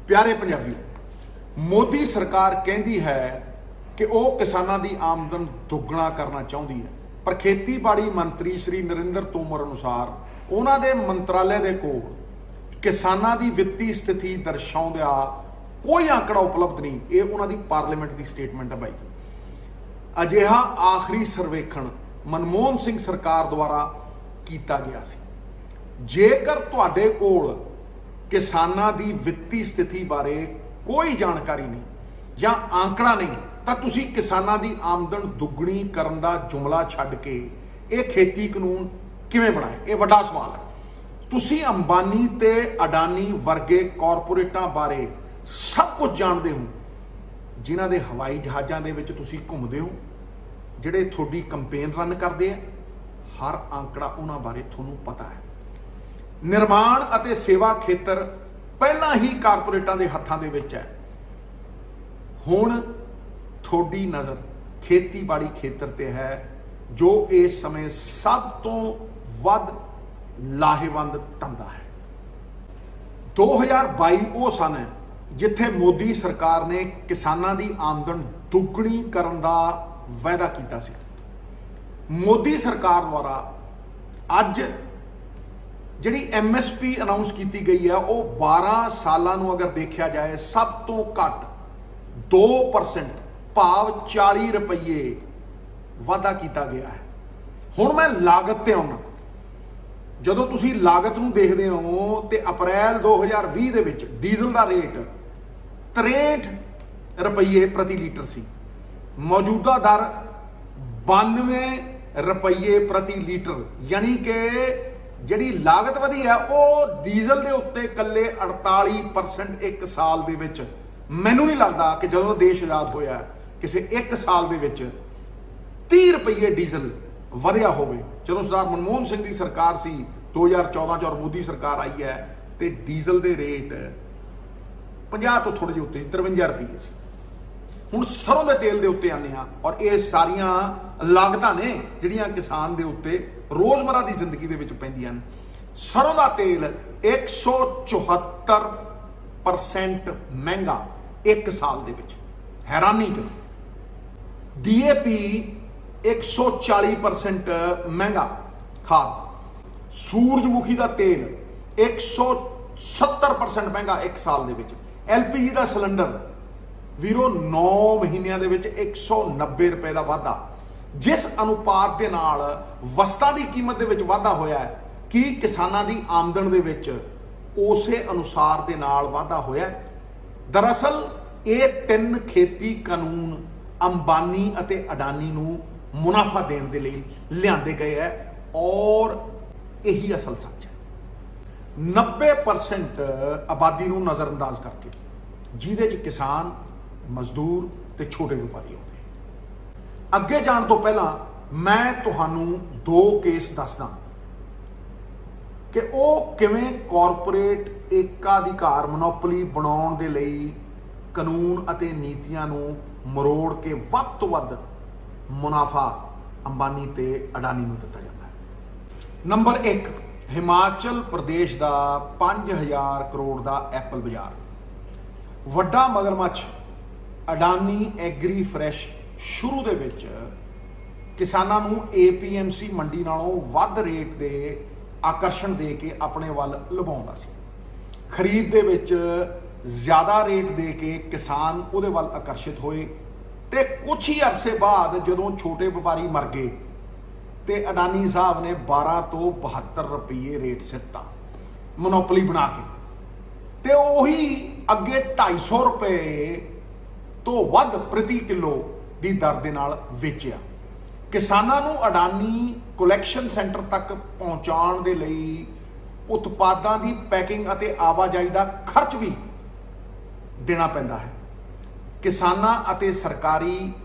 प्यारे पंजाबियों, मोदी सरकार कहती है कि वह किसानों की आमदन दुगना करना चाहती है, पर खेतीबाड़ी मंत्री श्री नरेंद्र तोमर अनुसार उन्होंने मंत्रालय के कोल किसानों की वित्तीय स्थिति दर्शाउंदा कोई आंकड़ा उपलब्ध नहीं। ये उन्होंने पार्लीमेंट की स्टेटमेंट है भाई। अजिहा आखिरी सर्वेखण मनमोहन सिंह सरकार द्वारा किया गया सी। जेकर तुहाडे कोल किसानों की वित्तीय स्थिति बारे कोई जानकारी नहीं या आंकड़ा नहीं, तो तुसी किसानों की आमदन दुगनी करन दा जुमला छड्ड के ये खेती कानून किवें बनाए? ये वड्डा सवाल है। तुसी अंबानी ते अडानी वर्गे कॉरपोरेटां बारे सब कुछ जानते हो, जिन्हां दे हवाई जहाज़ां दे विच तुसी घुमदे हो, जिहड़े थोड़ी कंपेन रन करते हैं। हर आंकड़ा उन्हां बारे तुहानूं पता है। निर्माण अते सेवा खेतर पहला ही कारपोरेटां दे हत्थां दे विच है। हुण थोड़ी नज़र खेतीबाड़ी खेतर ते है, जो इस समय सब तो वध लाहेवंद धंधा है। 2022 वो सन है जिथे मोदी सरकार ने किसानों की आमदन दुगनी करन दा वायदा किया सी। मोदी सरकार द्वारा अज जिहड़ी MSP अनाउंस की गई है, वो 12 सालों नूं अगर देखा जाए सब तो घट 2% भाव 40 रुपये वाधा किया गया है। हुण मैं लागत ते आउणा। जदों तुसी लागत नूं देखदे हो तो अप्रैल 2020 दे विच डीजल का रेट 63 रुपये प्रति लीटर सी। मौजूदा दर 92 रुपये प्रति लीटर, यानी कि जिहड़ी लागत वधी है वो डीजल के उत्ते कल्ले 48% एक साल दे विच। मैनूं नहीं लगता कि जदों देश आज़ाद होया किसी एक साल दे विच 30 रुपये डीजल वधिया होवे। जदों सरदार मनमोहन सिंह की सरकार सी 2014 च और मोदी सरकार आई है तो डीजल के रेट 50 तो थोड़े जे उत्ते 53 रुपये सी। हुण सरों के तेल के उत्ते आने आ, और ये सारियां लागतां ने जिहड़ियां किसान के उत्ते रोज़मर्रा की जिंदगी दे विच पैंदियां ने। सरों का तेल 174% महंगा एक साल दे विच, हैरानी जो। DAP 140% महंगा खाद। सूरजमुखी का तेल 170% महंगा एक साल दे विच। LPG का सिलेंडर वीरो 9 महीनों के विच 190 रुपए का वाधा। जिस अनुपात के नाल वस्तां की कीमत के विच वाधा होया है कि किसानां की आमदन के विच उसे अनुसार के नाल वाधा होया है। दरअसल ये 3 खेती कानून अंबानी अते अडानी नूं मुनाफा देने के लिए लियाते गए है, और यही असल सच है। 90% आबादी नूं नज़रअंदाज करके, जिहदे च किसान, मजदूर ते छोटे व्यापारी होंदे। अगे जाण तो पहला मैं तुहानूं 2 केस दसदा कि वह किवें कॉरपोरेट एकाधिकार मोनोपली बनाउण दे लई कानून अते नीतियां नूं मरोड़ के वध तो वध मुनाफा अंबानी ते अडानी नूं दिता जाता है। नंबर 1, हिमाचल प्रदेश का 5000 करोड़ का एप्पल बाजार। वड्डा मगरमच्छ अडानी एग्री फ्रैश शुरू दे विच किसानां नूं APMC मंडी नालों वध रेट दे आकर्षण दे के अपने वल लुभाउंदा सी। खरीद दे विच ज़्यादा रेट दे के किसान उहदे वल आकर्षित होए, ते कुछ ही अरसे बाद जदों छोटे व्यापारी मर गए तो अडानी साहब ने 12 तो 72 रुपये रेट सिरता मोनोपली बना के, ते उही अगे 250 रुपये तो वध प्रति किलो की दर दे नाल वेचिया। किसानां नूं अडानी कलैक्शन सेंटर तक पहुँचाउण दे लई उत्पादां दी पैकिंग अते आवाजाई का खर्च भी देना पैंदा है। किसानां अते सरकारी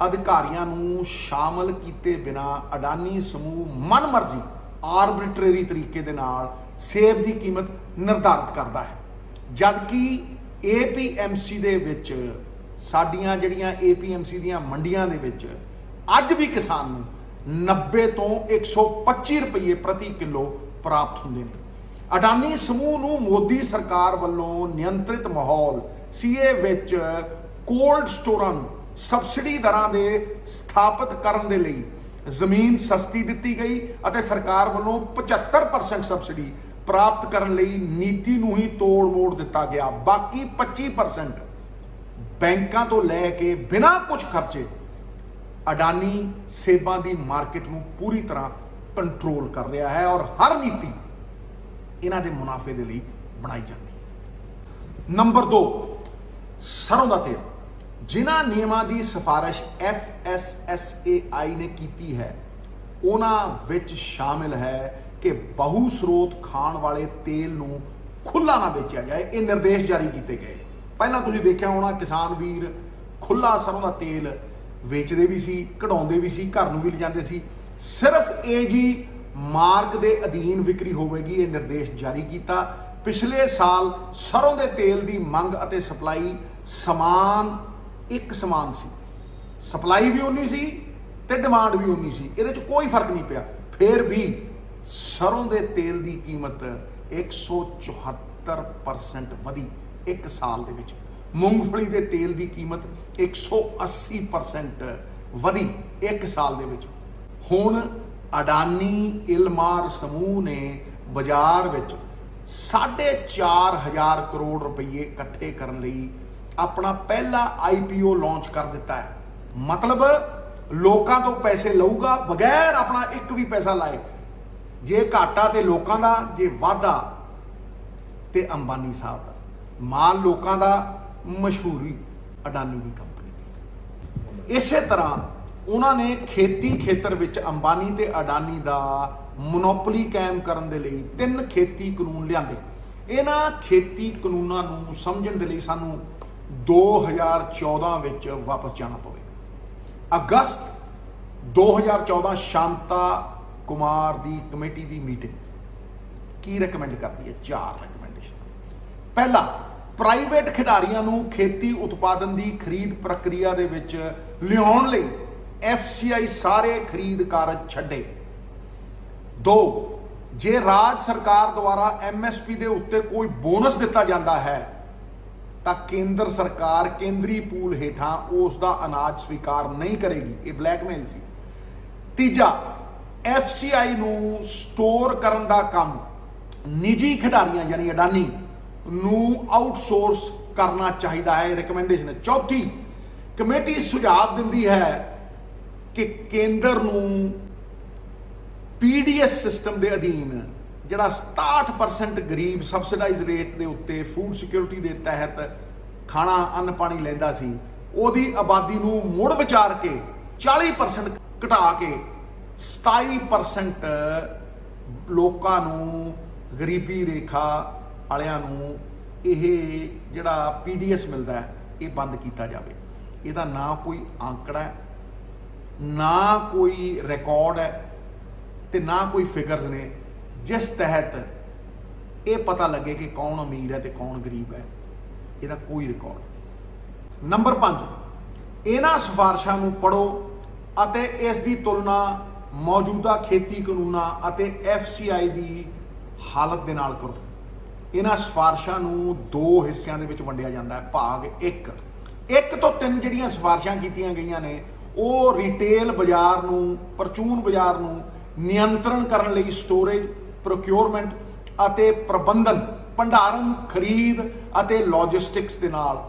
अधिकारियों नूं शामिल किए बिना अडानी समूह मन मर्जी आरबिट्रेरी तरीके दे नाल सेब की कीमत निर्धारित करता है, जबकि APMC दे विच साडियां जिहड़ियां APMC दीयां मंडियां दे विच अज भी किसान नूं 90 तो 125 रुपये प्रति किलो प्राप्त होंदे ने। ਅਡਾਨੀ ਸਮੂਹ ਨੂੰ ਮੋਦੀ ਸਰਕਾਰ ਵੱਲੋਂ ਨਿਯੰਤਰਿਤ ਮਾਹੌਲ ਸੀਏ ਵਿੱਚ ਕੋਲਡ ਸਟੋਰਾਂ ਸਬਸਿਡੀ ਦਰਾਂ ਦੇ ਸਥਾਪਿਤ ਕਰਨ ਦੇ ਲਈ ਜ਼ਮੀਨ ਸਸਤੀ ਦਿੱਤੀ ਗਈ ਅਤੇ ਸਰਕਾਰ ਵੱਲੋਂ 75% ਸਬਸਿਡੀ ਪ੍ਰਾਪਤ ਕਰਨ ਲਈ ਨੀਤੀ ਨੂੰ ਹੀ ਤੋੜ ਮੋੜ ਦਿੱਤਾ ਗਿਆ। ਬਾਕੀ 25% ਬੈਂਕਾਂ ਤੋਂ ਲੈ ਕੇ ਬਿਨਾਂ ਕੁਝ ਖਰਚੇ ਅਡਾਨੀ ਸੇਬਾਂ ਦੀ ਮਾਰਕੀਟ ਨੂੰ ਪੂਰੀ ਤਰ੍ਹਾਂ ਕੰਟਰੋਲ ਕਰ ਰਿਹਾ ਹੈ ਔਰ ਹਰ ਨੀਤੀ ਇਹਨਾਂ ਦੇ ਮੁਨਾਫੇ ਦੇ ਲਈ ਬਣਾਈ ਜਾਂਦੀ ਹੈ। ਨੰਬਰ 2, ਸਰੋਂ ਦਾ ਤੇਲ। ਜਿਨ੍ਹਾਂ ਨਿਯਮਾਂ ਦੀ ਸਿਫਾਰਿਸ਼ FSSAI ਨੇ ਕੀਤੀ ਹੈ ਉਹਨਾਂ ਵਿੱਚ ਸ਼ਾਮਿਲ ਹੈ ਕਿ ਬਹੁ ਸਰੋਤ ਖਾਣ ਵਾਲੇ ਤੇਲ ਨੂੰ ਖੁੱਲਾ ਨਾ ਵੇਚਿਆ ਜਾਏ। ਇਹ ਨਿਰਦੇਸ਼ ਜਾਰੀ ਕੀਤੇ ਗਏ। ਪਹਿਲਾਂ ਤੁਸੀਂ ਦੇਖਿਆ ਹੋਣਾ ਕਿਸਾਨ ਵੀਰ ਖੁੱਲਾ ਸਰੋਂ ਦਾ ਤੇਲ ਵੇਚਦੇ ਵੀ ਸੀ, ਕਢਾਉਂਦੇ ਵੀ ਸੀ, ਘਰ ਨੂੰ ਵੀ ਲਿਜਾਂਦੇ ਸੀ। ਸਿਰਫ AG ਮਾਰਕ ਦੇ ਅਧੀਨ ਵਿਕਰੀ ਹੋਵੇਗੀ, ਇਹ ਨਿਰਦੇਸ਼ ਜਾਰੀ ਕੀਤਾ। ਪਿਛਲੇ ਸਾਲ ਸਰੋਂ ਦੇ ਤੇਲ ਦੀ ਮੰਗ ਅਤੇ ਸਪਲਾਈ ਇੱਕ ਸਮਾਨ ਸੀ। ਸਪਲਾਈ ਵੀ ਉਨੀ ਸੀ ਤੇ ਡਿਮਾਂਡ ਵੀ ਉਨੀ ਸੀ, ਇਹਦੇ 'ਚ ਕੋਈ ਫਰਕ ਨਹੀਂ ਪਿਆ। ਫਿਰ ਵੀ ਸਰੋਂ ਦੇ ਤੇਲ ਦੀ ਕੀਮਤ 174% ਵਧੀ ਇੱਕ ਸਾਲ ਦੇ ਵਿੱਚ। ਮੂੰਗਫਲੀ ਦੇ ਤੇਲ ਦੀ ਕੀਮਤ 180% ਵਧੀ ਇੱਕ ਸਾਲ ਦੇ ਵਿੱਚ। ਹੁਣ ਅਡਾਨੀ ਇਲਮਾਰ ਸਮੂਹ ਨੇ ਬਾਜ਼ਾਰ ਵਿੱਚ 4.5 ਕਰੋੜ ਰੁਪਏ ਇਕੱਠੇ ਕਰਨ ਲਈ ਆਪਣਾ ਪਹਿਲਾ IPO ਲਾਂਚ ਕਰ ਦਿੱਤਾ ਹੈ। ਮਤਲਬ ਲੋਕਾਂ ਤੋਂ ਪੈਸੇ ਲਊਗਾ ਬਗੈਰ ਆਪਣਾ ਇੱਕ ਵੀ ਪੈਸਾ ਲਾਏ। ਜੇ ਘਾਟਾ ਤੇ ਲੋਕਾਂ ਦਾ, ਜੇ ਵਾਧਾ ਤੇ ਅੰਬਾਨੀ ਸਾਹਿਬ ਦਾ। ਮਾਲ ਲੋਕਾਂ ਦਾ, ਮਸ਼ਹੂਰੀ ਅਡਾਨੀ ਦੀ ਕੰਪਨੀ ਦੀ। ਇਸੇ ਤਰ੍ਹਾਂ ਉਹਨਾਂ ਨੇ ਖੇਤੀ ਖੇਤਰ ਵਿੱਚ ਅੰਬਾਨੀ ਤੇ ਅਡਾਨੀ ਦਾ ਮੋਨੋਪੋਲੀ ਕਾਇਮ ਕਰਨ ਦੇ ਲਈ 3 ਖੇਤੀ ਕਾਨੂੰਨ ਲਿਆਂਦੇ। ਇਹਨਾਂ ਖੇਤੀ ਕਾਨੂੰਨਾਂ ਨੂੰ ਸਮਝਣ ਦੇ ਲਈ ਸਾਨੂੰ 2014 ਵਿੱਚ ਵਾਪਸ ਜਾਣਾ ਪਵੇਗਾ। ਅਗਸਤ 2014 ਸ਼ਾਂਤਾ ਕੁਮਾਰ ਦੀ ਕਮੇਟੀ ਦੀ ਮੀਟਿੰਗ ਕੀ ਰეკਮੈਂਡ ਕਰਦੀ ਹੈ? 4 ਰეკਮੈਂਡੇਸ਼ਨ। ਪਹਿਲਾ, ਪ੍ਰਾਈਵੇਟ ਖਿਡਾਰੀਆਂ ਨੂੰ ਖੇਤੀ ਉਤਪਾਦਨ ਦੀ ਖਰੀਦ ਪ੍ਰਕਿਰਿਆ ਦੇ ਵਿੱਚ ਲਿਆਉਣ ਲਈ FCI ਸਾਰੇ ਖਰੀਦ ਕਾਰਜ ਛੱਡੇ। 2, ਜੇ ਰਾਜ ਸਰਕਾਰ ਦੁਆਰਾ MSP ਦੇ ਉੱਤੇ ਕੋਈ ਬੋਨਸ ਦਿੱਤਾ ਜਾਂਦਾ ਹੈ ਤਾਂ ਕੇਂਦਰ ਸਰਕਾਰ ਕੇਂਦਰੀ ਪੂਲ ਹੇਠਾਂ ਉਸ ਦਾ ਅਨਾਜ ਸਵੀਕਾਰ ਨਹੀਂ ਕਰੇਗੀ। ਇਹ ਬਲੈਕਮੇਲ ਸੀ। ਤੀਜਾ, FCI ਨੂੰ ਸਟੋਰ ਕਰਨ ਦਾ ਕੰਮ ਨਿੱਜੀ ਖਿਡਾਰੀਆਂ ਯਾਨੀ ਅਡਾਨੀ ਨੂੰ ਆਊਟਸੋਰਸ ਕਰਨਾ ਚਾਹੀਦਾ ਹੈ। ਰਿਕਮੈਂਡੇਸ਼ਨ। ਚੌਥੀ, ਕਮੇਟੀ ਸੁਝਾਅ ਦਿੰਦੀ ਹੈ ਕਿ ਕੇਂਦਰ ਨੂੰ PDS ਸਿਸਟਮ ਦੇ ਅਧੀਨ ਜਿਹੜਾ 67% ਗਰੀਬ ਸਬਸਿਡਾਈਜ਼ ਰੇਟ ਦੇ ਉੱਤੇ ਫੂਡ ਸਿਕਿਉਰਿਟੀ ਦੇ ਤਹਿਤ ਖਾਣਾ ਅੰਨ ਪਾਣੀ ਲੈਂਦਾ ਸੀ, ਉਹਦੀ ਆਬਾਦੀ ਨੂੰ ਮੁੜ ਵਿਚਾਰ ਕੇ 40% ਘਟਾ ਕੇ 27% ਲੋਕਾਂ ਨੂੰ, ਗਰੀਬੀ ਰੇਖਾ ਵਾਲਿਆਂ ਨੂੰ ਇਹ ਜਿਹੜਾ PDS ਮਿਲਦਾ ਹੈ ਇਹ ਬੰਦ ਕੀਤਾ ਜਾਵੇ। ਇਹਦਾ ਨਾ ਕੋਈ ਆંકੜਾ ਹੈ, ਨਾ ਕੋਈ ਰਿਕਾਰਡ ਹੈ ਤੇ ਨਾ ਕੋਈ ਫਿਗਰਸ ਨੇ ਜਿਸ ਤਹਿਤ ਇਹ ਪਤਾ ਲੱਗੇ ਕਿ ਕੌਣ ਅਮੀਰ ਹੈ ਤੇ ਕੌਣ ਗਰੀਬ ਹੈ। ਇਹਦਾ ਕੋਈ ਰਿਕਾਰਡ ਨਹੀਂ। ਨੰਬਰ 5, ਇਹਨਾਂ ਸਿਫਾਰਸ਼ਾਂ ਨੂੰ ਪੜ੍ਹੋ ਅਤੇ ਇਸ ਦੀ ਤੁਲਨਾ ਮੌਜੂਦਾ ਖੇਤੀ ਕਾਨੂੰਨਾਂ ਅਤੇ FCI ਦੀ ਹਾਲਤ ਦੇ ਨਾਲ ਕਰੋ। ਇਹਨਾਂ ਸਿਫਾਰਸ਼ਾਂ ਨੂੰ 2 ਹਿੱਸਿਆਂ ਦੇ ਵਿੱਚ ਵੰਡਿਆ ਜਾਂਦਾ ਹੈ। ਭਾਗ 1 ਤੋਂ 3 ਜਿਹੜੀਆਂ ਸਿਫਾਰਸ਼ਾਂ ਕੀਤੀਆਂ ਗਈਆਂ ਨੇ ਉਹ ਰਿਟੇਲ ਬਾਜ਼ਾਰ ਨੂੰ, ਪਰਚੂਨ ਬਾਜ਼ਾਰ ਨੂੰ ਨਿਯੰਤਰਣ ਕਰਨ ਲਈ ਸਟੋਰੇਜ, ਪ੍ਰੋਕਿਉਰਮੈਂਟ ਅਤੇ ਪ੍ਰਬੰਧਨ, ਭੰਡਾਰਨ, ਖਰੀਦ ਅਤੇ ਲੌਜਿਸਟਿਕਸ ਦੇ ਨਾਲ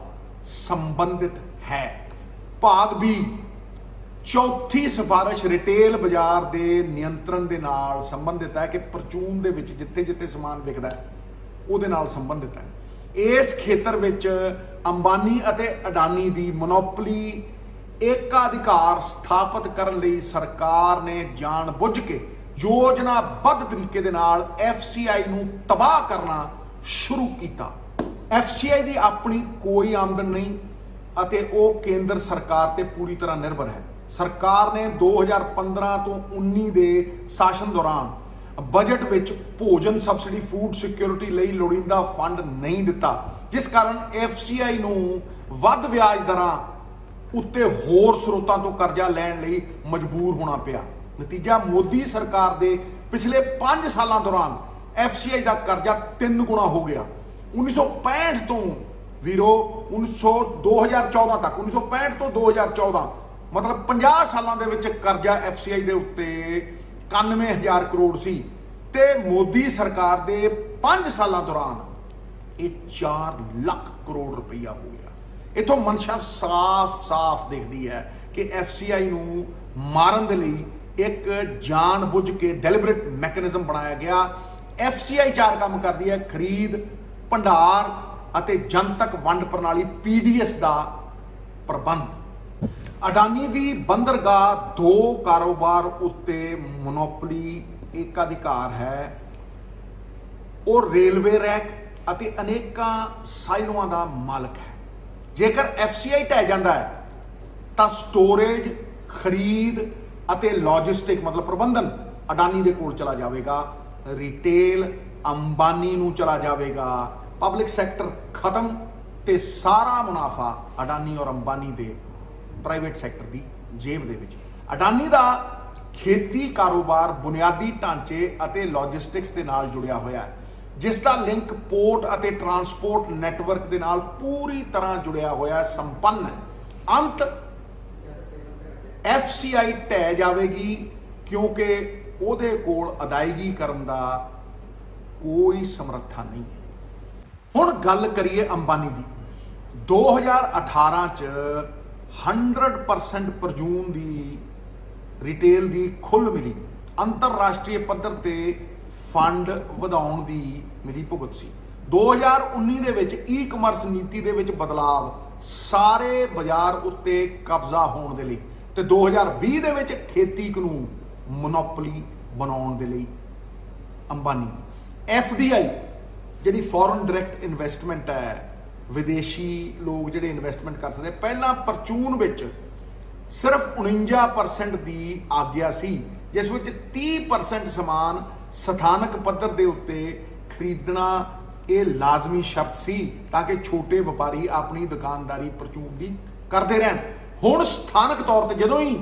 ਸੰਬੰਧਿਤ ਹੈ। ਭਾਗ B, ਚੌਥੀ ਸਿਫਾਰਿਸ਼ ਰਿਟੇਲ ਬਾਜ਼ਾਰ ਦੇ ਨਿਯੰਤਰਣ ਦੇ ਨਾਲ ਸੰਬੰਧਿਤ ਹੈ ਕਿ ਪਰਚੂਨ ਦੇ ਵਿੱਚ ਜਿੱਥੇ ਸਮਾਨ ਵਿਕਦਾ ਹੈ ਉਹਦੇ ਨਾਲ ਸੰਬੰਧਿਤ ਹੈ। ਇਸ ਖੇਤਰ ਵਿੱਚ ਅੰਬਾਨੀ ਅਤੇ ਅਡਾਨੀ ਦੀ ਮੋਨੋਪੋਲੀ ਏਕਾਧਿਕਾਰ ਸਥਾਪਿਤ ਕਰਨ ਲਈ ਸਰਕਾਰ ਨੇ ਜਾਣਬੁੱਝ ਕੇ ਯੋਜਨਾਬੱਧ ਤਰੀਕੇ ਦੇ ਨਾਲ FCI ਨੂੰ ਤਬਾਹ ਕਰਨਾ ਸ਼ੁਰੂ ਕੀਤਾ। FCI ਦੀ ਆਪਣੀ ਕੋਈ ਆਮਦਨ ਨਹੀਂ ਅਤੇ ਉਹ ਕੇਂਦਰ ਸਰਕਾਰ ਤੇ ਪੂਰੀ ਤਰ੍ਹਾਂ ਨਿਰਭਰ ਹੈ। ਸਰਕਾਰ ਨੇ 2015 ਤੋਂ 19 ਦੇ ਸ਼ਾਸਨ ਦੌਰਾਨ ਬਜਟ ਵਿੱਚ ਭੋਜਨ ਸਬਸਿਡੀ, ਫੂਡ ਸਿਕਿਉਰਿਟੀ ਲਈ ਲੋੜੀਂਦਾ ਫੰਡ ਨਹੀਂ ਦਿੱਤਾ, ਜਿਸ ਕਾਰਨ FCI ਨੂੰ ਵੱਧ ਵਿਆਜ ਦਰਾਂ ਉੱਤੇ ਹੋਰ ਸਰੋਤਾਂ ਤੋਂ ਕਰਜ਼ਾ ਲੈਣ ਲਈ ਮਜਬੂਰ ਹੋਣਾ ਪਿਆ। ਨਤੀਜਾ, ਮੋਦੀ ਸਰਕਾਰ ਦੇ ਪਿਛਲੇ 5 ਸਾਲਾਂ ਦੌਰਾਨ FCI ਦਾ ਕਰਜ਼ਾ 3 ਗੁਣਾ ਹੋ ਗਿਆ। 1965 ਤੋਂ ਵੀਰੋ 2014 ਤੱਕ, 1965 ਤੋਂ 2014 ਮਤਲਬ 50 ਸਾਲਾਂ ਦੇ ਵਿੱਚ ਕਰਜ਼ਾ FCI ਦੇ ਉੱਤੇ 91,000 ਕਰੋੜ ਸੀ, ਤੇ ਮੋਦੀ ਸਰਕਾਰ ਦੇ 5 ਸਾਲਾਂ ਦੌਰਾਨ ਇਹ 4 ਲੱਖ ਕਰੋੜ ਰੁਪਈਆ ਹੋ ਗਿਆ। ਇਥੋਂ ਮਨਸ਼ਾ ਸਾਫ਼ ਦਿਖਦੀ ਹੈ ਕਿ FCI ਨੂੰ ਮਾਰਨ ਦੇ ਲਈ ਇੱਕ ਜਾਣ-ਬੁੱਝ ਕੇ ਡੈਲੀਬਰੇਟ ਮੈਕੈਨਿਜ਼ਮ ਬਣਾਇਆ ਗਿਆ। FCI 4 ਕੰਮ ਕਰਦੀ ਹੈ: ਖਰੀਦ, ਭੰਡਾਰ ਅਤੇ ਜਨਤਕ ਵੰਡ ਪ੍ਰਣਾਲੀ PDS ਦਾ ਪ੍ਰਬੰਧ। ਅਡਾਨੀ ਦੀ ਬੰਦਰਗਾਹ 2 ਕਾਰੋਬਾਰ ਉੱਤੇ ਮੋਨੋਪੋਲੀ ਏਕਾਧਿਕਾਰ ਹੈ। ਉਹ ਰੇਲਵੇ ਰੈਕ ਅਤੇ ਅਨੇਕਾਂ ਸਾਈਲੋਆਂ ਦਾ ਮਾਲਕ ਹੈ। ਜੇਕਰ FCI ਢਹਿ ਜਾਂਦਾ ਹੈ ਤਾਂ ਸਟੋਰੇਜ, ਖਰੀਦ ਅਤੇ ਲੌਜਿਸਟਿਕ ਮਤਲਬ ਪ੍ਰਬੰਧਨ ਅਡਾਨੀ ਦੇ ਕੋਲ ਚਲਾ ਜਾਵੇਗਾ। ਰਿਟੇਲ ਅੰਬਾਨੀ ਨੂੰ ਚਲਾ ਜਾਵੇਗਾ। ਪਬਲਿਕ ਸੈਕਟਰ ਖਤਮ ਤੇ ਸਾਰਾ ਮੁਨਾਫਾ ਅਡਾਨੀ ਔਰ ਅੰਬਾਨੀ ਦੇ ਪ੍ਰਾਈਵੇਟ ਸੈਕਟਰ ਦੀ ਜੇਬ ਦੇ ਵਿੱਚ। ਅਡਾਨੀ ਦਾ ਖੇਤੀ ਕਾਰੋਬਾਰ ਬੁਨਿਆਦੀ ਢਾਂਚੇ ਅਤੇ ਲੌਜਿਸਟਿਕਸ ਦੇ ਨਾਲ ਜੁੜਿਆ ਹੋਇਆ ਹੈ, ਜਿਸ ਦਾ ਲਿੰਕ ਪੋਰਟ ਅਤੇ ਟਰਾਂਸਪੋਰਟ ਨੈਟਵਰਕ ਦੇ ਨਾਲ ਪੂਰੀ ਤਰ੍ਹਾਂ ਜੁੜਿਆ ਹੋਇਆ ਸੰਪੰਨ ਹੈ। ਅੰਤ FCI ਢਹਿ ਜਾਵੇਗੀ ਕਿਉਂਕਿ ਉਹਦੇ ਕੋਲ ਅਦਾਇਗੀ ਕਰਨ ਦਾ ਕੋਈ ਸਮਰੱਥਾ ਨਹੀਂ ਹੈ। ਹੁਣ ਗੱਲ ਕਰੀਏ ਅੰਬਾਨੀ ਦੀ। 2018 ਚ 100% ਪਰਚੂਨ ਦੀ ਰਿਟੇਲ ਦੀ ਖੁੱਲ੍ਹ ਮਿਲੀ। ਅੰਤਰਰਾਸ਼ਟਰੀ ਪੱਧਰ ਤੇ ਫੰਡ ਵਧਾਉਣ ਦੀ ਮਿਲੀ ਭੁਗਤ ਸੀ। 2019 ਦੇ ਵਿੱਚ ਈ-ਕਮਰਸ ਨੀਤੀ ਦੇ ਵਿੱਚ ਬਦਲਾਵ, ਸਾਰੇ ਬਾਜ਼ਾਰ ਉੱਤੇ ਕਬਜ਼ਾ ਹੋਣ ਦੇ ਲਈ, ਤੇ 2020 ਦੇ ਵਿੱਚ ਖੇਤੀ ਕਾਨੂੰਨ ਮੋਨੋਪੋਲੀ ਬਣਾਉਣ ਦੇ ਲਈ ਅੰਬਾਨੀ। FDI ਜਿਹੜੀ ਫੋਰਨ ਡਾਇਰੈਕਟ ਇਨਵੈਸਟਮੈਂਟ ਹੈ, ਵਿਦੇਸ਼ੀ ਲੋਕ ਜਿਹੜੇ ਇਨਵੈਸਟਮੈਂਟ ਕਰ ਸਕਦੇ, ਪਹਿਲਾਂ ਪਰਚੂਨ ਵਿੱਚ ਸਿਰਫ 49% ਦੀ ਆਗਿਆ ਸੀ, ਜਿਸ ਵਿੱਚ 30% ਸਮਾਨ ਸਥਾਨਕ ਪੱਧਰ ਦੇ ਉੱਤੇ ਖਰੀਦਣਾ ਇਹ ਲਾਜ਼ਮੀ ਸ਼ਰਤ ਸੀ ਤਾਂ ਕਿ ਛੋਟੇ ਵਪਾਰੀ ਆਪਣੀ ਦੁਕਾਨਦਾਰੀ ਪਰਚੂਨ ਦੀ ਕਰਦੇ ਰਹਿਣ। ਹੁਣ ਸਥਾਨਕ ਤੌਰ ਤੇ ਜਦੋਂ ਹੀ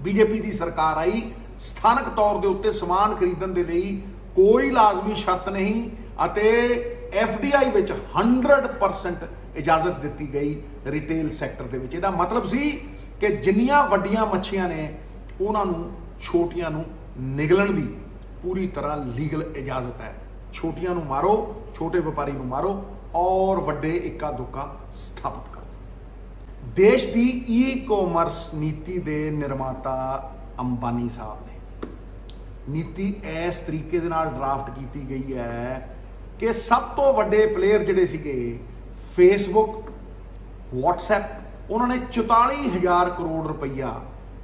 BJP ਦੀ ਸਰਕਾਰ ਆਈ, ਸਥਾਨਕ ਤੌਰ ਦੇ ਉੱਤੇ ਸਮਾਨ ਖਰੀਦਣ ਦੇ ਲਈ ਕੋਈ ਲਾਜ਼ਮੀ ਸ਼ਰਤ ਨਹੀਂ ਅਤੇ FDI ਵਿੱਚ 100% ਇਜਾਜ਼ਤ ਦਿੱਤੀ ਗਈ ਰਿਟੇਲ ਸੈਕਟਰ ਦੇ ਵਿੱਚ। ਇਹਦਾ ਮਤਲਬ ਸੀ ਕਿ ਜਿੰਨੀਆਂ ਵੱਡੀਆਂ ਮੱਛੀਆਂ ਨੇ ਉਹਨਾਂ ਨੂੰ ਛੋਟੀਆਂ ਨੂੰ ਨਿਗਲਣ ਦੀ ਪੂਰੀ ਤਰ੍ਹਾਂ ਲੀਗਲ ਇਜਾਜ਼ਤ ਹੈ। ਛੋਟੀਆਂ ਨੂੰ ਮਾਰੋ, ਛੋਟੇ ਵਪਾਰੀ ਨੂੰ ਮਾਰੋ ਔਰ ਵੱਡੇ ਇੱਕਾ ਦੁੱਕਾ ਸਥਾਪਿਤ ਕਰੋ। ਦੇਸ਼ ਦੀ ਈ-ਕਾਮਰਸ ਨੀਤੀ ਦੇ ਨਿਰਮਾਤਾ ਅੰਬਾਨੀ ਸਾਹਿਬ ਨੇ। ਨੀਤੀ ਇਸ ਤਰੀਕੇ ਦੇ ਨਾਲ ਡਰਾਫਟ ਕੀਤੀ ਗਈ ਹੈ ਕਿ ਸਭ ਤੋਂ ਵੱਡੇ ਪਲੇਅਰ ਜਿਹੜੇ ਸੀਗੇ ਫੇਸਬੁੱਕ, WhatsApp, ਉਹਨਾਂ ਨੇ 44,000 ਕਰੋੜ ਰੁਪਈਆ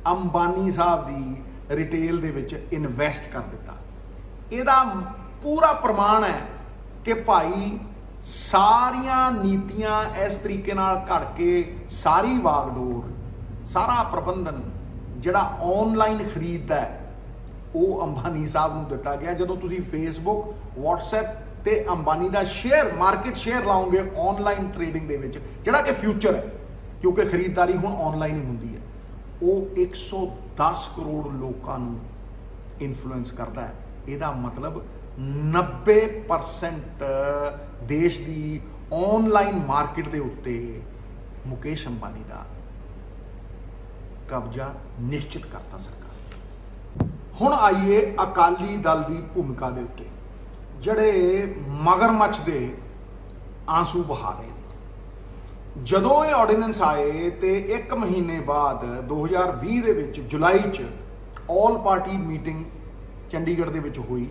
ਅੰਬਾਨੀ ਸਾਹਿਬ ਦੀ ਰਿਟੇਲ ਦੇ ਵਿੱਚ ਇਨਵੈਸਟ ਕਰ ਦਿੱਤਾ। ਇਹਦਾ ਪੂਰਾ ਪ੍ਰਮਾਣ ਹੈ ਕਿ ਭਾਈ ਸਾਰੀਆਂ ਨੀਤੀਆਂ ਇਸ ਤਰੀਕੇ ਨਾਲ ਘੜ ਕੇ ਸਾਰੀ ਵਾਗਡੋਰ, ਸਾਰਾ ਪ੍ਰਬੰਧਨ ਜਿਹੜਾ ਆਨਲਾਈਨ ਖਰੀਦਦਾ ਹੈ ਉਹ ਅੰਬਾਨੀ ਸਾਹਿਬ ਨੂੰ ਦਿੱਤਾ ਗਿਆ। ਜਦੋਂ ਤੁਸੀਂ ਫੇਸਬੁੱਕ, WhatsApp ਤੇ ਅੰਬਾਨੀ ਦਾ ਸ਼ੇਅਰ, ਮਾਰਕੀਟ ਸ਼ੇਅਰ ਲਾਓਗੇ ਆਨਲਾਈਨ ਟ੍ਰੇਡਿੰਗ ਦੇ ਵਿੱਚ, ਜਿਹੜਾ ਕਿ ਫਿਊਚਰ ਹੈ ਕਿਉਂਕਿ ਖਰੀਦਦਾਰੀ ਹੁਣ ਆਨਲਾਈਨ ਹੀ ਹੁੰਦੀ ਹੈ, ਉਹ 110 ਕਰੋੜ ਲੋਕਾਂ ਨੂੰ ਇਨਫਲੂਐਂਸ ਕਰਦਾ ਹੈ। ਇਹਦਾ ਮਤਲਬ 90% ਦੇਸ਼ ਦੀ ਆਨਲਾਈਨ ਮਾਰਕੀਟ ਦੇ ਉੱਤੇ ਮੁਕੇਸ਼ ਅੰਬਾਨੀ ਦਾ ਕਬਜ਼ਾ ਨਿਸ਼ਚਿਤ ਕਰਤਾ ਸਰਕਾਰ। ਹੁਣ ਆਈਏ ਅਕਾਲੀ ਦਲ ਦੀ ਭੂਮਿਕਾ ਦੇ ਉੱਤੇ, ਜਿਹੜੇ ਮਗਰਮੱਛ ਦੇ ਆਂਸੂ ਬਹਾ ਰਹੇ ਨੇ। ਜਦੋਂ ਇਹ ਆਰਡੀਨੈਂਸ ਆਏ ਤੇ 1 ਮਹੀਨੇ ਬਾਅਦ 2020 ਦੇ ਵਿੱਚ ਜੁਲਾਈ 'ਚ ਆਲ ਪਾਰਟੀ ਮੀਟਿੰਗ ਚੰਡੀਗੜ੍ਹ ਦੇ ਵਿੱਚ ਹੋਈ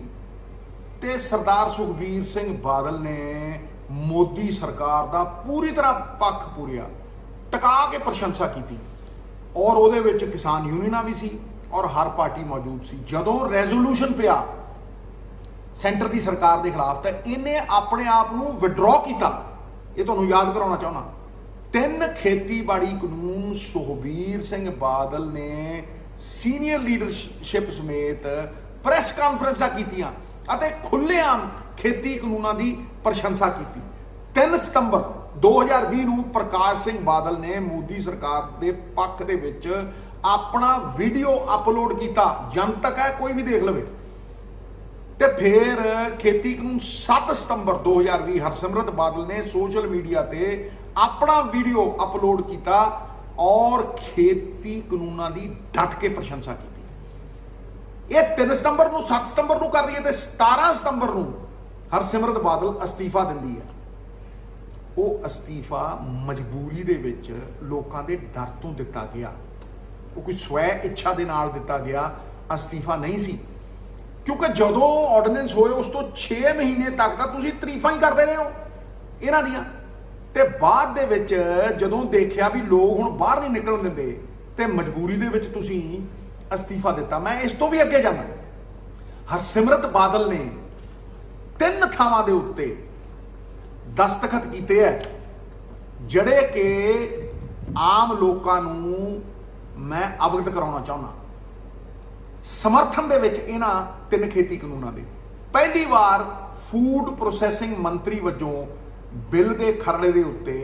ਤੇ ਸਰਦਾਰ ਸੁਖਬੀਰ ਸਿੰਘ ਬਾਦਲ ਨੇ ਮੋਦੀ ਸਰਕਾਰ ਦਾ ਪੂਰੀ ਤਰ੍ਹਾਂ ਪੱਖ ਪੂਰਿਆ, ਟਿਕਾ ਕੇ ਪ੍ਰਸ਼ੰਸਾ ਕੀਤੀ ਔਰ ਉਹਦੇ ਵਿੱਚ ਕਿਸਾਨ ਯੂਨੀਅਨਾਂ ਵੀ ਸੀ ਔਰ ਹਰ ਪਾਰਟੀ ਮੌਜੂਦ ਸੀ। ਜਦੋਂ ਰੈਜ਼ੋਲੂਸ਼ਨ ਪਿਆ ਸੈਂਟਰ ਦੀ ਸਰਕਾਰ ਦੇ ਖਿਲਾਫ ਤਾਂ ਇਹਨੇ ਆਪਣੇ ਆਪ ਨੂੰ ਵਿਡਰॉ ਕੀਤਾ। ਇਹ ਤੁਹਾਨੂੰ ਯਾਦ ਕਰਾਉਣਾ ਚਾਹੁੰਦਾ, 3 ਖੇਤੀਬਾੜੀ ਕਾਨੂੰਨ ਸੁਖਬੀਰ ਸਿੰਘ ਬਾਦਲ ਨੇ ਸੀਨੀਅਰ ਲੀਡਰਸ਼ਿਪ ਸਮੇਤ ਪ੍ਰੈਸ ਕਾਨਫਰੰਸਾਂ ਕੀਤੀਆਂ ਅਤੇ ਖੁੱਲ੍ਹੇਆਮ ਖੇਤੀ ਕਾਨੂੰਨਾਂ ਦੀ ਪ੍ਰਸ਼ੰਸਾ ਕੀਤੀ। 3 ਸਤੰਬਰ 2020 ਨੂੰ ਪ੍ਰਕਾਸ਼ ਸਿੰਘ ਬਾਦਲ ਨੇ ਮੋਦੀ ਸਰਕਾਰ ਦੇ ਪੱਖ ਦੇ ਵਿੱਚ ਆਪਣਾ ਵੀਡੀਓ ਅਪਲੋਡ ਕੀਤਾ, ਜਨਤਕ ਹੈ, ਕੋਈ ਵੀ ਦੇਖ ਲਵੇ। ਤੇ ਫਿਰ ਖੇਤੀ ਕਾਨੂੰਨ 7 ਸਤੰਬਰ 2020 ਹਰਸਿਮਰਤ ਬਾਦਲ ਨੇ ਸੋਸ਼ਲ ਮੀਡੀਆ ਤੇ ਆਪਣਾ ਵੀਡੀਓ ਅਪਲੋਡ ਕੀਤਾ ਔਰ ਖੇਤੀ ਕਾਨੂੰਨਾਂ ਦੀ ਡਟ ਕੇ ਪ੍ਰਸ਼ੰਸਾ ਕੀਤੀ। ਇਹ 3 ਸਤੰਬਰ ਨੂੰ 7 ਸਤੰਬਰ ਨੂੰ ਕਰ ਰਹੀ ਹੈ ਤੇ 17 ਸਤੰਬਰ ਨੂੰ ਹਰਸਿਮਰਤ ਬਾਦਲ ਅਸਤੀਫਾ ਦਿੰਦੀ ਹੈ। ਉਹ ਅਸਤੀਫਾ ਮਜਬੂਰੀ ਦੇ ਵਿੱਚ ਲੋਕਾਂ ਦੇ ਡਰ ਤੋਂ ਦਿੱਤਾ ਗਿਆ, ਉਹ ਕੋਈ ਸਵੈ ਇੱਛਾ ਦੇ ਨਾਲ ਦਿੱਤਾ ਗਿਆ ਅਸਤੀਫਾ ਨਹੀਂ ਸੀ। ਕਿਉਂਕਿ ਜਦੋਂ ਆਰਡੀਨੈਂਸ ਹੋਏ ਉਸ ਤੋਂ 6 ਮਹੀਨੇ ਤੱਕ ਤਾਂ ਤੁਸੀਂ ਤਾਰੀਫਾਂ ਹੀ ਕਰਦੇ ਰਹੇ ਹੋ ਇਹਨਾਂ ਦੀਆਂ, ਤੇ ਬਾਅਦ ਦੇ ਵਿੱਚ ਜਦੋਂ ਦੇਖਿਆ ਵੀ ਲੋਕ ਹੁਣ ਬਾਹਰ ਨਹੀਂ ਨਿਕਲਣ ਦਿੰਦੇ ਤੇ ਮਜਬੂਰੀ ਦੇ ਵਿੱਚ ਤੁਸੀਂ ਅਸਤੀਫਾ ਦਿੱਤਾ। ਮੈਂ ਇਸ ਤੋਂ ਵੀ ਅੱਗੇ ਜਾਣਾ, ਹਰਸਿਮਰਤ ਬਾਦਲ ਨੇ 3 ਥਾਵਾਂ ਦੇ ਉੱਤੇ ਦਸਤਖਤ ਕੀਤੇ ਹੈ ਜਿਹੜੇ ਕਿ ਆਮ ਲੋਕਾਂ ਨੂੰ ਮੈਂ ਅਵਗਤ ਕਰਾਉਣਾ ਚਾਹੁੰਦਾ ਸਮਰਥਨ ਦੇ ਵਿੱਚ ਇਹਨਾਂ 3 ਖੇਤੀ ਕਾਨੂੰਨਾਂ ਦੇ। ਪਹਿਲੀ ਵਾਰ ਫੂਡ ਪ੍ਰੋਸੈਸਿੰਗ ਮੰਤਰੀ ਵਜੋਂ ਬਿੱਲ ਦੇ ਖਰੜੇ ਦੇ ਉੱਤੇ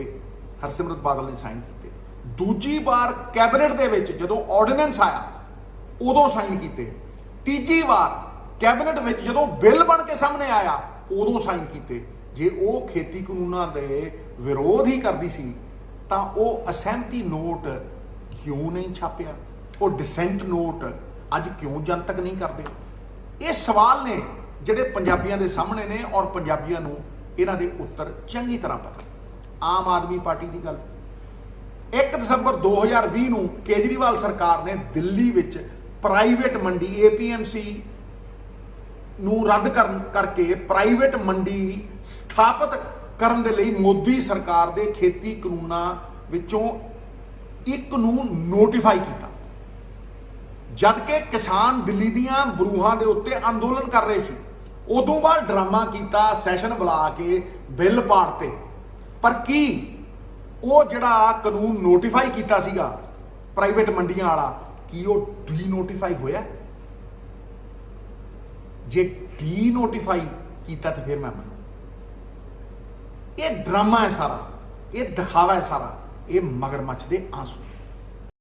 ਹਰਸਿਮਰਤ ਬਾਦਲ ਨੇ ਸਾਈਨ ਕੀਤੇ। ਦੂਜੀ ਵਾਰ ਕੈਬਨਿਟ ਦੇ ਵਿੱਚ ਜਦੋਂ ਆਰਡੀਨੈਂਸ ਆਇਆ ਉਦੋਂ ਸਾਈਨ ਕੀਤੇ। ਤੀਜੀ ਵਾਰ ਕੈਬਨਿਟ ਵਿੱਚ ਜਦੋਂ ਬਿੱਲ ਬਣ ਕੇ ਸਾਹਮਣੇ ਆਇਆ ਉਦੋਂ ਸਾਈਨ ਕੀਤੇ। ਜੇ ਉਹ ਖੇਤੀ ਕਾਨੂੰਨਾਂ ਦੇ ਵਿਰੋਧ ਹੀ ਕਰਦੀ ਸੀ ਤਾਂ ਉਹ ਅਸਹਿਮਤੀ ਨੋਟ ਕਿਉਂ ਨਹੀਂ ਛਾਪਿਆ, ਉਹ ਡਿਸੈਂਟ ਨੋਟ ਅੱਜ ਕਿਉਂ ਜਨਤਕ ਨਹੀਂ ਕਰਦੇ? ਇਹ ਸਵਾਲ ਨੇ ਜਿਹੜੇ ਪੰਜਾਬੀਆਂ ਦੇ ਸਾਹਮਣੇ ਨੇ ਔਰ ਪੰਜਾਬੀਆਂ ਨੂੰ ਇਹਨਾਂ ਦੇ ਉੱਤਰ ਚੰਗੀ ਤਰ੍ਹਾਂ ਪਤਾ। ਆਮ ਆਦਮੀ ਪਾਰਟੀ ਦੀ ਗੱਲ, 1 ਦਸੰਬਰ 2020 ਨੂੰ ਕੇਜਰੀਵਾਲ ਸਰਕਾਰ ਨੇ ਦਿੱਲੀ ਵਿੱਚ ਪ੍ਰਾਈਵੇਟ ਮੰਡੀ APMC ਨੂੰ ਰੱਦ ਕਰਕੇ ਪ੍ਰਾਈਵੇਟ ਮੰਡੀ ਸਥਾਪਿਤ ਕਰਨ ਦੇ ਲਈ ਮੋਦੀ ਸਰਕਾਰ ਦੇ ਖੇਤੀ ਕਾਨੂੰਨਾਂ ਵਿੱਚੋਂ ਇੱਕ ਨੂੰ ਨੋਟੀਫਾਈ ਕੀਤਾ। ਜਦ ਕਿ ਕਿਸਾਨ ਦਿੱਲੀ ਦੀਆਂ ਬਰੂਹਾਂ ਦੇ ਉੱਤੇ ਅੰਦੋਲਨ ਕਰ ਰਹੇ ਸੀ, ਉਦੋਂ ਬਾਅਦ ਡਰਾਮਾ ਕੀਤਾ, ਸੈਸ਼ਨ ਬੁਲਾ ਕੇ ਬਿੱਲ ਪਾੜਤੇ। ਪਰ ਕੀ ਉਹ ਜਿਹੜਾ ਕਾਨੂੰਨ ਨੋਟੀਫਾਈ ਕੀਤਾ ਸੀਗਾ ਪ੍ਰਾਈਵੇਟ ਮੰਡੀਆਂ ਵਾਲਾ, ਕੀ ਉਹ ਡੀ ਨੋਟੀਫਾਈ ਹੋਇਆ? ਜੇ ਡੀ ਨੋਟੀਫਾਈ ਕੀਤਾ ਤਾਂ ਫਿਰ ਮੈਂ ਮੰਨੂ। ਇਹ ਡਰਾਮਾ ਹੈ ਸਾਰਾ, ਇਹ ਦਿਖਾਵਾ ਹੈ ਸਾਰਾ, ਇਹ ਮਗਰਮੱਛ ਦੇ ਆਂਸੂ।